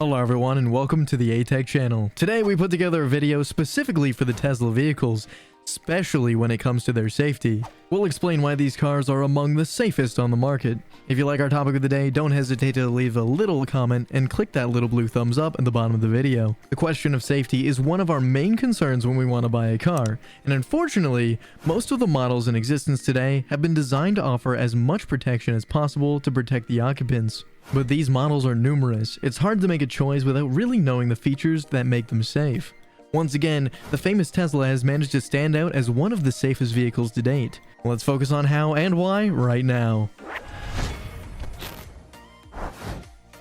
Hello everyone and welcome to the aTech channel. Today we put together a video specifically for the Tesla vehicles, especially when it comes to their safety. We'll explain why these cars are among the safest on the market. If you like our topic of the day, don't hesitate to leave a little comment and click that little blue thumbs up at the bottom of the video. The question of safety is one of our main concerns when we want to buy a car, and unfortunately, most of the models in existence today have been designed to offer as much protection as possible to protect the occupants. But these models are numerous. It's hard to make a choice without really knowing the features that make them safe. Once again, the famous Tesla has managed to stand out as one of the safest vehicles to date. Let's focus on how and why right now.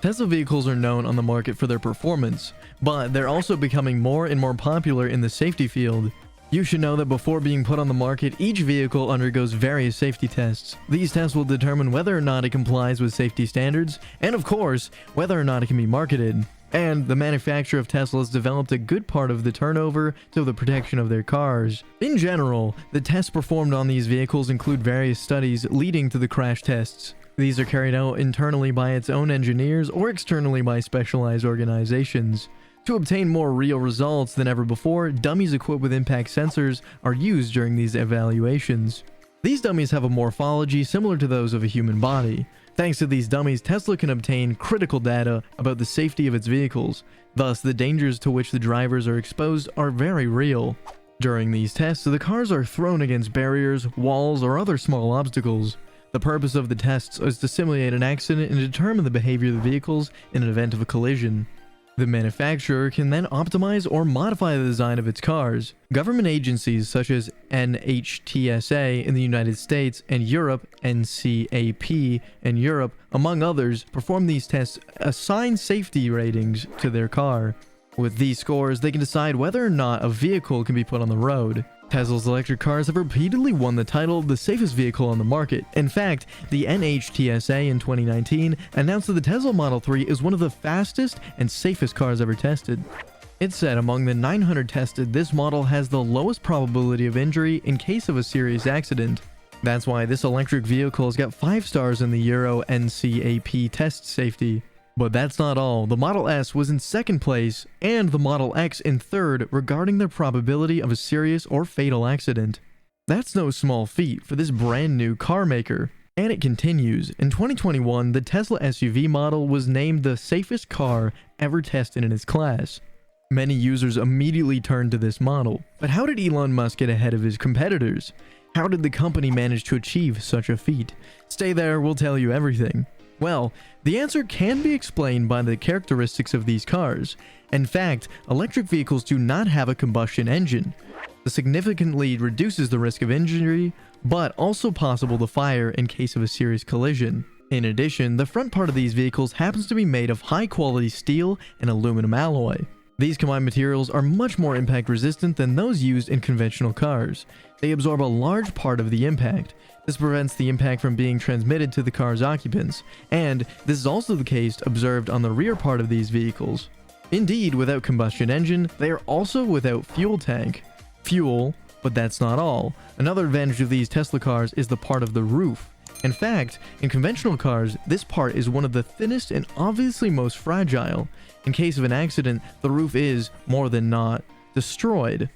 Tesla vehicles are known on the market for their performance, but they're also becoming more and more popular in the safety field. You should know that before being put on the market, each vehicle undergoes various safety tests. These tests will determine whether or not it complies with safety standards, and of course, whether or not it can be marketed. And the manufacturer of Tesla has developed a good part of the turnover to the protection of their cars. In general, the tests performed on these vehicles include various studies leading to the crash tests. These are carried out internally by its own engineers or externally by specialized organizations. To obtain more real results than ever before, dummies equipped with impact sensors are used during these evaluations. These dummies have a morphology similar to those of a human body. Thanks to these dummies, Tesla can obtain critical data about the safety of its vehicles. Thus, the dangers to which the drivers are exposed are very real. During these tests, the cars are thrown against barriers, walls, or other small obstacles. The purpose of the tests is to simulate an accident and determine the behavior of the vehicles in an event of a collision. The manufacturer can then optimize or modify the design of its cars. Government agencies such as NHTSA in the United States and Europe, NCAP in Europe, among others, perform these tests, assign safety ratings to their car. With these scores, they can decide whether or not a vehicle can be put on the road. Tesla's electric cars have repeatedly won the title of the safest vehicle on the market. In fact, the NHTSA in 2019 announced that the Tesla Model 3 is one of the fastest and safest cars ever tested. It said among the 900 tested, this model has the lowest probability of injury in case of a serious accident. That's why this electric vehicle has got 5 stars in the Euro NCAP test safety. But that's not all. The Model S was in second place and the Model X in third regarding the probability of a serious or fatal accident. That's no small feat for this brand new car maker. And it continues. In 2021, the Tesla SUV model was named the safest car ever tested in its class. Many users immediately turned to this model. But how did Elon Musk get ahead of his competitors? How did the company manage to achieve such a feat? Stay there, we'll tell you everything. Well, the answer can be explained by the characteristics of these cars. In fact, electric vehicles do not have a combustion engine. This significantly reduces the risk of injury, but also possible to fire in case of a serious collision. In addition, the front part of these vehicles happens to be made of high-quality steel and aluminum alloy. These combined materials are much more impact resistant than those used in conventional cars. They absorb a large part of the impact. This prevents the impact from being transmitted to the car's occupants, and this is also the case observed on the rear part of these vehicles. Indeed, without combustion engine, they are also without fuel tank. Fuel, but that's not all. Another advantage of these Tesla cars is the part of the roof. In fact, in conventional cars, this part is one of the thinnest and obviously most fragile. In case of an accident, the roof is, more than not, destroyed.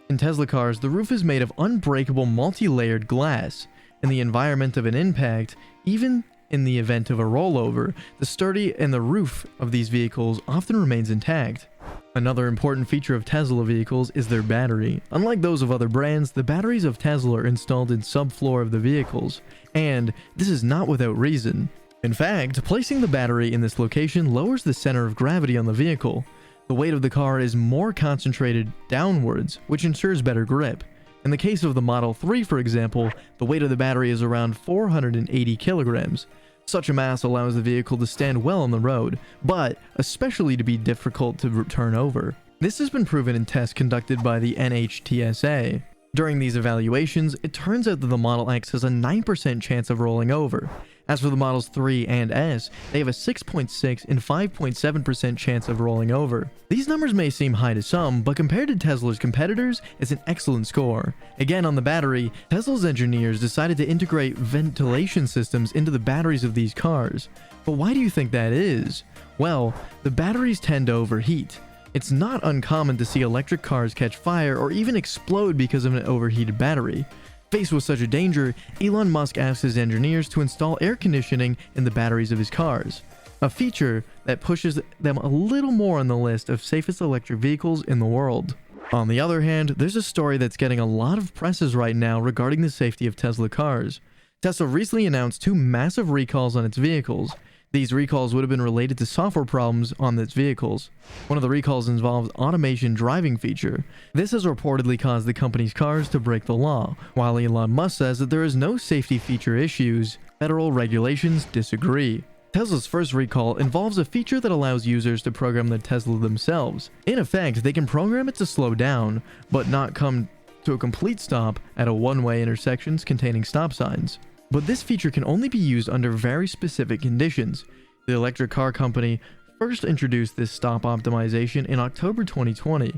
In Tesla cars, the roof is made of unbreakable multi-layered glass. In the environment of an impact, even in the event of a rollover, the sturdy and the roof of these vehicles often remains intact. Another important feature of Tesla vehicles is their battery. Unlike those of other brands, the batteries of Tesla are installed in subfloor of the vehicles, and this is not without reason. In fact, placing the battery in this location lowers the center of gravity on the vehicle. The weight of the car is more concentrated downwards, which ensures better grip. In the case of the Model 3, for example, the weight of the battery is around 480 kilograms. Such a mass allows the vehicle to stand well on the road, but especially to be difficult to turn over. This has been proven in tests conducted by the NHTSA. During these evaluations, it turns out that the Model X has a 9% chance of rolling over. As for the Models 3 and S, they have a 6.6 and 5.7% chance of rolling over. These numbers may seem high to some, but compared to Tesla's competitors, it's an excellent score. Again, on the battery, Tesla's engineers decided to integrate ventilation systems into the batteries of these cars. But why do you think that is? Well, the batteries tend to overheat. It's not uncommon to see electric cars catch fire or even explode because of an overheated battery. Faced with such a danger, Elon Musk asked his engineers to install air conditioning in the batteries of his cars, a feature that pushes them a little more on the list of safest electric vehicles in the world. On the other hand, there's a story that's getting a lot of presses right now regarding the safety of Tesla cars. Tesla recently announced 2 massive recalls on its vehicles. These recalls would have been related to software problems on its vehicles. One of the recalls involves automation driving feature. This has reportedly caused the company's cars to break the law. While Elon Musk says that there is no safety feature issues, federal regulations disagree. Tesla's first recall involves a feature that allows users to program the Tesla themselves. In effect, they can program it to slow down, but not come to a complete stop at a one-way intersections containing stop signs. But this feature can only be used under very specific conditions. The electric car company first introduced this stop optimization in October 2020.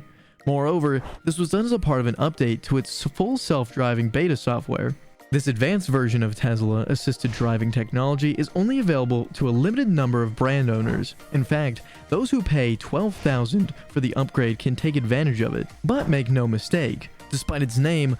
Moreover, this was done as a part of an update to its full self-driving beta software. This advanced version of Tesla assisted driving technology is only available to a limited number of brand owners. In fact, those who pay $12,000 for the upgrade can take advantage of it. But make no mistake, despite its name,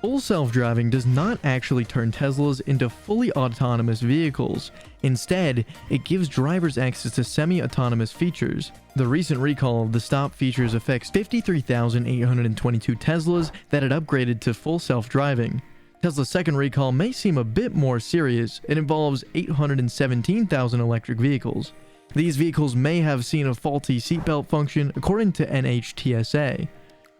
full self-driving does not actually turn Teslas into fully autonomous vehicles. Instead, it gives drivers access to semi-autonomous features. The recent recall of the stop features affects 53,822 Teslas that had upgraded to full self-driving. Tesla's second recall may seem a bit more serious. It involves 817,000 electric vehicles. These vehicles may have seen a faulty seatbelt function, according to NHTSA.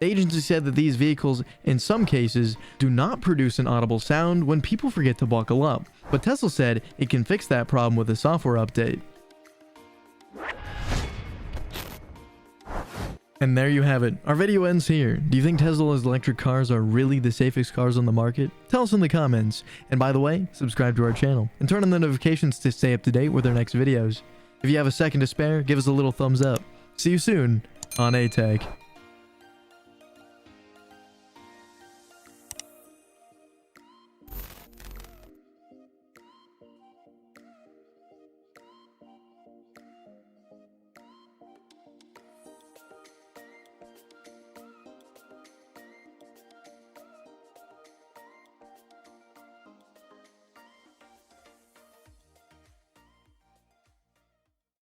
The agency said that these vehicles, in some cases, do not produce an audible sound when people forget to buckle up, but Tesla said it can fix that problem with a software update. And there you have it. Our video ends here. Do you think Tesla's electric cars are really the safest cars on the market? Tell us in the comments. And by the way, subscribe to our channel and turn on the notifications to stay up to date with our next videos. If you have a second to spare, give us a little thumbs up. See you soon on aTech.